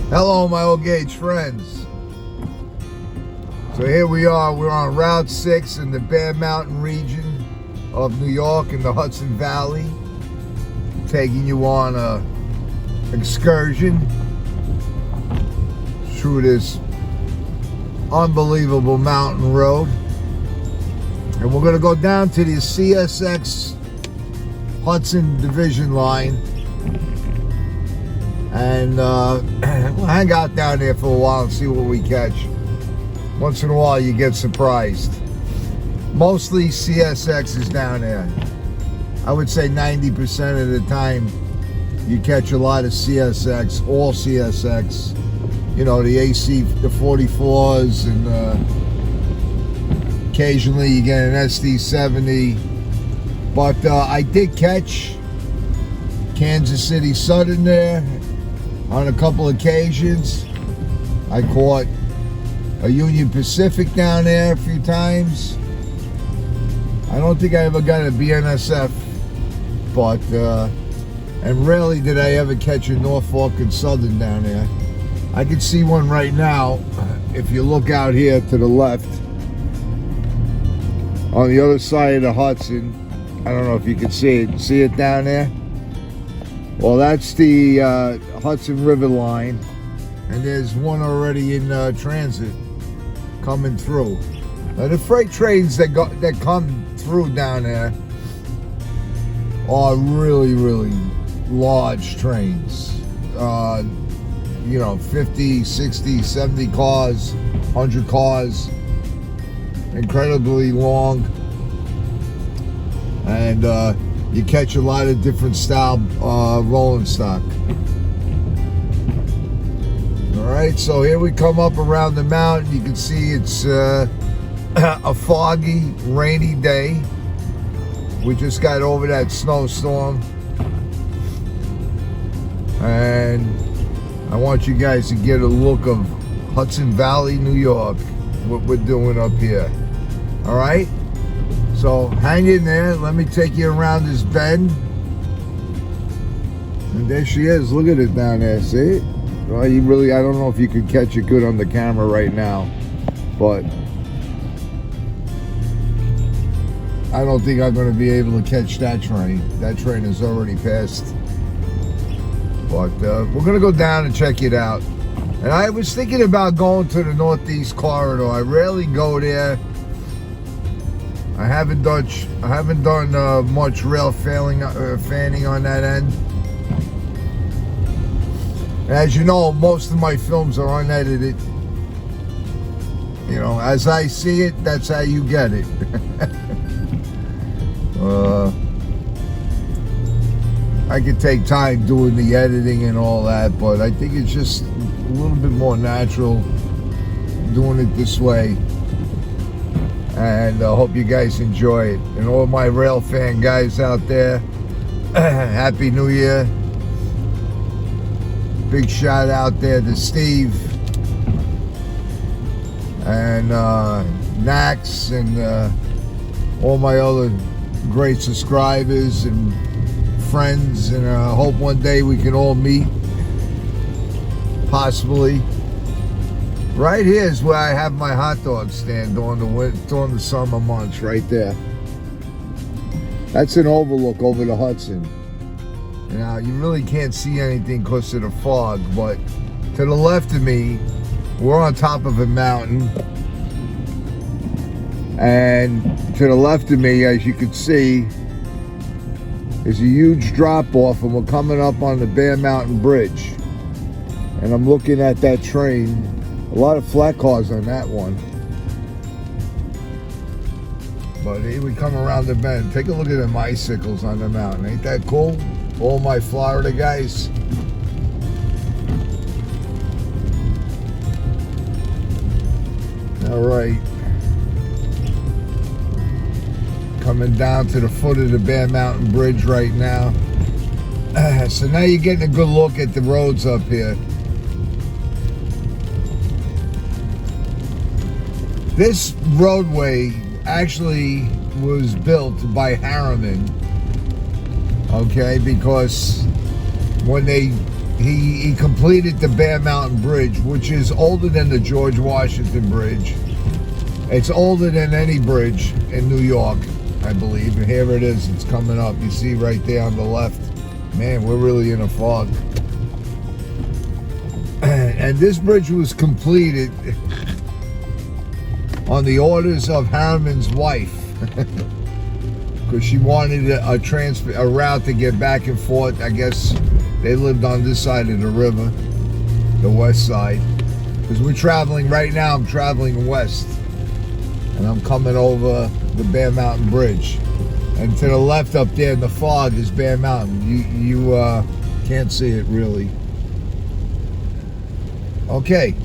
Hello, my old Gage friends. So here we are. We're on Route 6 in the Bear Mountain region of New York in the Hudson Valley, taking you on a excursion through this unbelievable mountain road. And we're going to go down to the CSX Hudson Division line. And we'll hang out down there for a while and see what we catch. Once in a while you get surprised. Mostly CSX is down there. I would say 90% of the time you catch a lot of CSX, all CSX. You know, the AC, the 44s, and occasionally you get an SD70. But I did catch Kansas City Southern there on a couple occasions. I caught a Union Pacific down there a few times. I don't think I ever got a BNSF, but and rarely did I ever catch a Norfolk and Southern down there. I can see one right now if you look out here to the left on the other side of the Hudson. I don't know if you can see it. See it down there? Well, that's the Hudson River line, and there's one already in transit coming through. Now, the freight trains that come through down there are really, really large trains. You know, 50, 60, 70 cars, 100 cars, incredibly long, and you catch a lot of different style rolling stock. Alright, so here we come up around the mountain. You can see it's a foggy, rainy day. We just got over that snowstorm. And I want you guys to get a look of Hudson Valley, New York, what we're doing up here. Alright? So hang in there. Let me take you around this bend. And there she is. Look at it down there. See it? Well, I don't know if you could catch it good on the camera right now, but I don't think I'm going to be able to catch that train. That train is already passed. But we're going to go down and check it out. And I was thinking about going to the Northeast Corridor. I rarely go there. I haven't done much rail fanning on that end. As you know, most of my films are unedited. You know, as I see it, that's how you get it. I could take time doing the editing and all that, but I think it's just a little bit more natural doing it this way. And I hope you guys enjoy it. And all my rail fan guys out there, Happy New Year. Big shout out there to Steve and Nax and all my other great subscribers and friends. And I hope one day we can all meet, possibly. Right here is where I have my hot dog stand during the summer months, right there. That's an overlook over the Hudson. Now, you really can't see anything because of the fog, but to the left of me, we're on top of a mountain. And to the left of me, as you can see, is a huge drop-off, and we're coming up on the Bear Mountain Bridge. And I'm looking at that train. A lot of flat cars on that one. But here we come around the bend. Take a look at them icicles on the mountain. Ain't that cool? All my Florida guys. All right. Coming down to the foot of the Bear Mountain Bridge right now. So now you're getting a good look at the roads up here. This roadway actually was built by Harriman, okay, because when they he completed the Bear Mountain Bridge, which is older than the George Washington Bridge. It's older than any bridge in New York, I believe. And here it is. It's coming up. You see right there on the left. Man, we're really in a fog. And this bridge was completed on the orders of Harriman's wife, because she wanted a route to get back and forth. I guess they lived on this side of the river, the west side. Because we're traveling right now. I'm traveling west, and I'm coming over the Bear Mountain Bridge. And to the left up there in the fog is Bear Mountain. You can't see it really. Okay.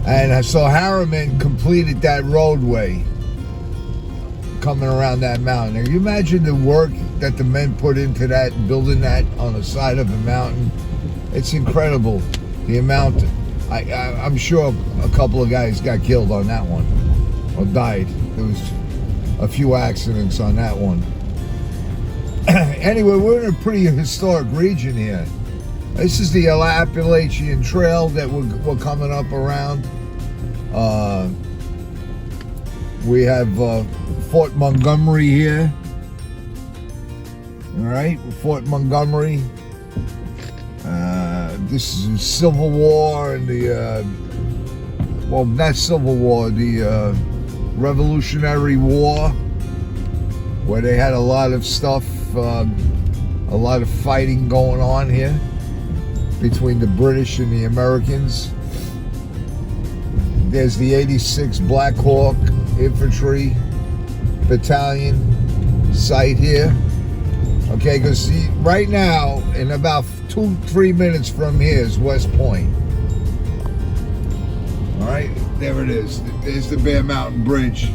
And so Harriman completed that roadway coming around that mountain. Now, you imagine the work that the men put into that, building that on the side of a mountain. It's incredible, the amount. I'm sure a couple of guys got killed on that one, or died. There was a few accidents on that one. Anyway, we're in a pretty historic region here. This is the Appalachian Trail that we're coming up around. We have Fort Montgomery here. All right, Fort Montgomery. This is Civil War and the, well, not Civil War, the Revolutionary War, where they had a lot of stuff, a lot of fighting going on here between the British and the Americans. There's the 86th Black Hawk Infantry Battalion site here. Okay, because right now, in about 2-3 minutes from here is West Point. All right, there it is. There's the Bear Mountain Bridge.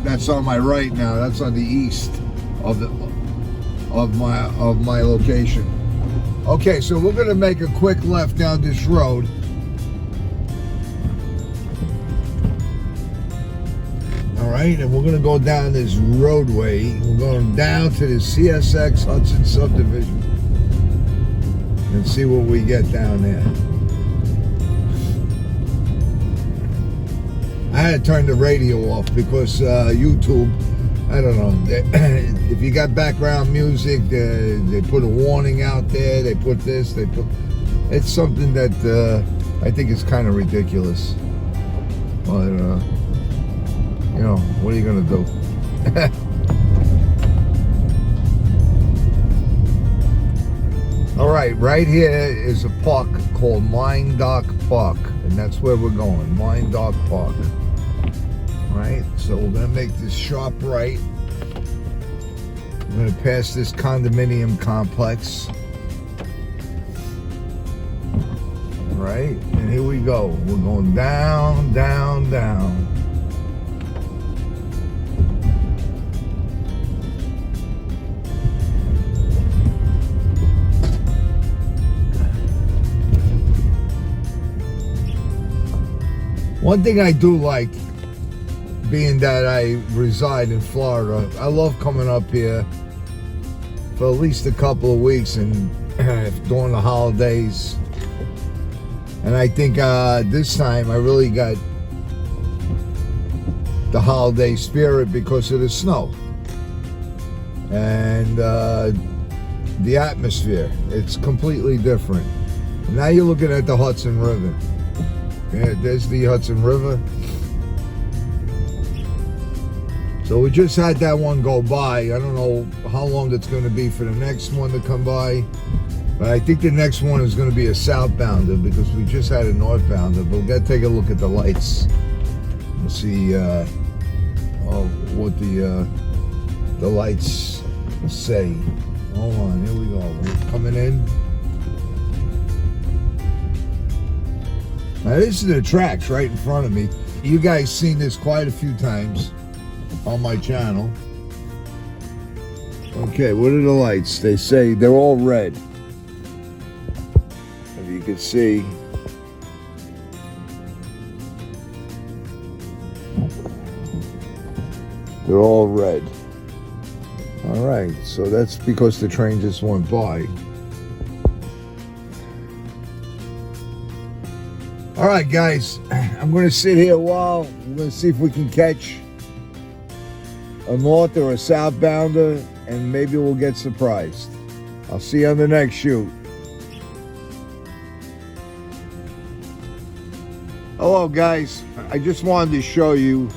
That's on my right now. That's on the east of my location. Okay, so we're gonna make a quick left down this road. All right, and we're gonna go down this roadway. We're going down to the CSX Hudson subdivision and see what we get down there. I had to turn the radio off because YouTube, I don't know, if you got background music, they put a warning out there, they put this, it's something that I think is kind of ridiculous. But, you know, what are you going to do? All right here is a park called Myndock Park, and that's where we're going, Myndock Park. All right, so we're going to make this sharp right. We're going to pass this condominium complex. All right, and here we go. We're going down, down, down. One thing I do like, being that I reside in Florida, I love coming up here for at least a couple of weeks and during the holidays. And I think this time I really got the holiday spirit because of the snow and the atmosphere. It's completely different. Now you're looking at the Hudson River. Yeah, there's the Hudson River. So we just had that one go by. I don't know how long it's going to be for the next one to come by, but I think the next one is going to be a southbounder because we just had a northbounder. But we got to take a look at the lights and see what the lights say. Hold on, here we go. We're coming in. Now this is the tracks right in front of me. You guys seen this quite a few times on my channel. Okay, what are the lights? They say they're all red. If you can see. They're all red. All right, so that's because the train just went by. All right, guys, I'm going to sit here a while. We're going to see if we can catch a north or a southbounder, and maybe we'll get surprised. I'll see you on the next shoot. Hello, guys. I just wanted to show you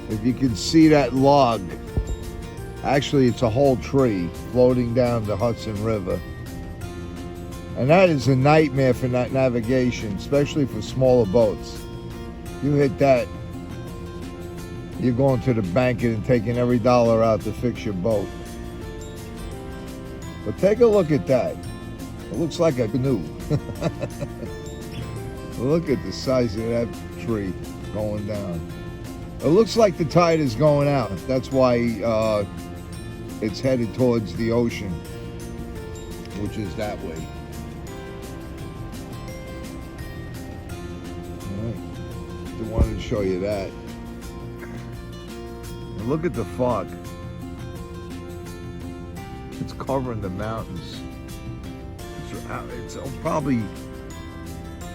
if you can see that log. Actually, it's a whole tree floating down the Hudson River. And that is a nightmare for navigation, especially for smaller boats. You hit that, you're going to the bank and taking every dollar out to fix your boat. But take a look at that. It looks like a canoe. Look at the size of that tree going down. It looks like the tide is going out. That's why it's headed towards the ocean, which is that way. All right. Just wanted to show you that. And look at the fog. It's covering the mountains. It's probably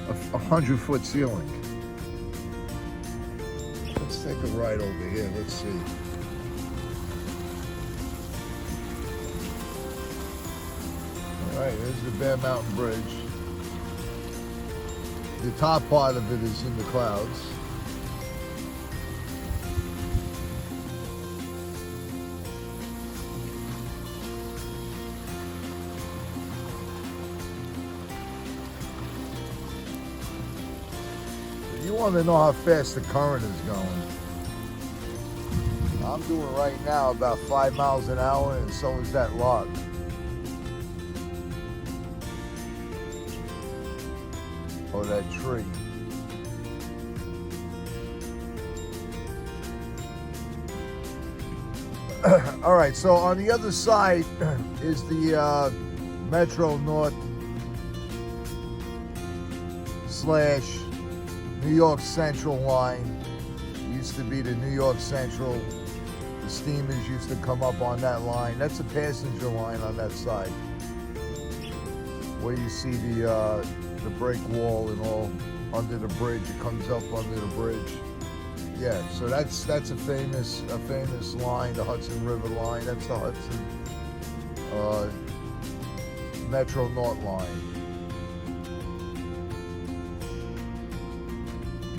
a 100-foot ceiling. Let's take a ride over here. Let's see. All right, there's the Bear Mountain Bridge. The top part of it is in the clouds. You want to know how fast the current is going. I'm doing right now about 5 miles an hour, and so is that log. Or that tree. All right, so on the other side is the Metro North / New York Central line. Used to be the New York Central. The steamers used to come up on that line. That's a passenger line on that side, where you see the break wall and all under the bridge. It comes up under the bridge. Yeah, so that's a famous line, the Hudson River line. That's the Hudson Metro North line.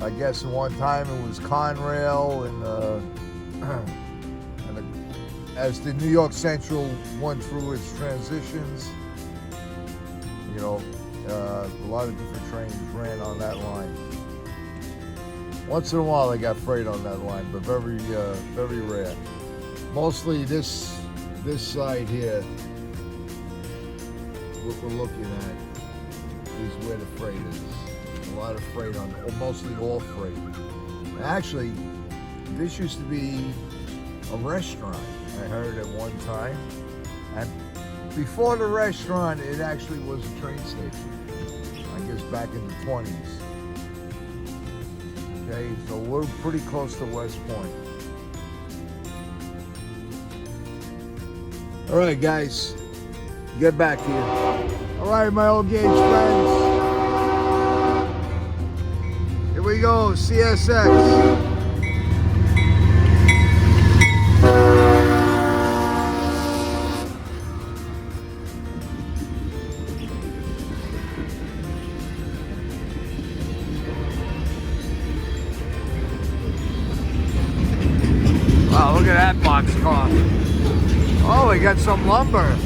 I guess at one time it was Conrail, and as the New York Central went through its transitions, you know, a lot of different trains ran on that line. Once in a while they got freight on that line, but very rare. Mostly this side here, what we're looking at is where the freight is. A lot of freight on, or mostly all freight. Actually, this used to be a restaurant, I heard at one time. And before the restaurant, it actually was a train station. I guess back in the 20s. Okay, so we're pretty close to West Point. All right, guys, get back here. All right, my old Gage friends. Here we go, CSX. Wow, look at that boxcar. Oh, we got some lumber.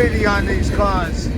180 on these cars.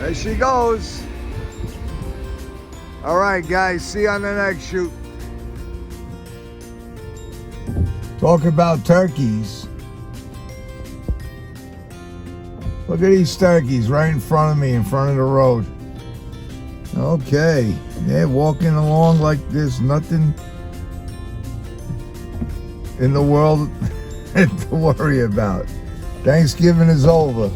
There she goes. All right, guys, see you on the next shoot. Talk about turkeys. Look at these turkeys right in front of me, in front of the road. Okay, they're walking along like there's nothing in the world to worry about. Thanksgiving is over.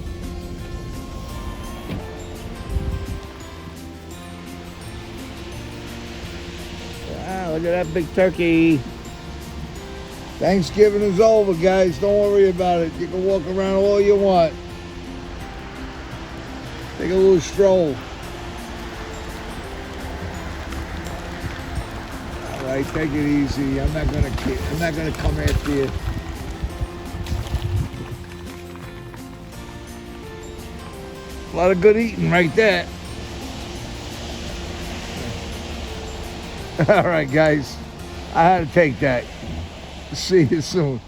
Wow, look at that big turkey. Thanksgiving is over, guys. Don't worry about it. You can walk around all you want. Take a little stroll. All right, take it easy. I'm not gonna come after you. A lot of good eating right there. All right, guys. I had to take that. See you soon.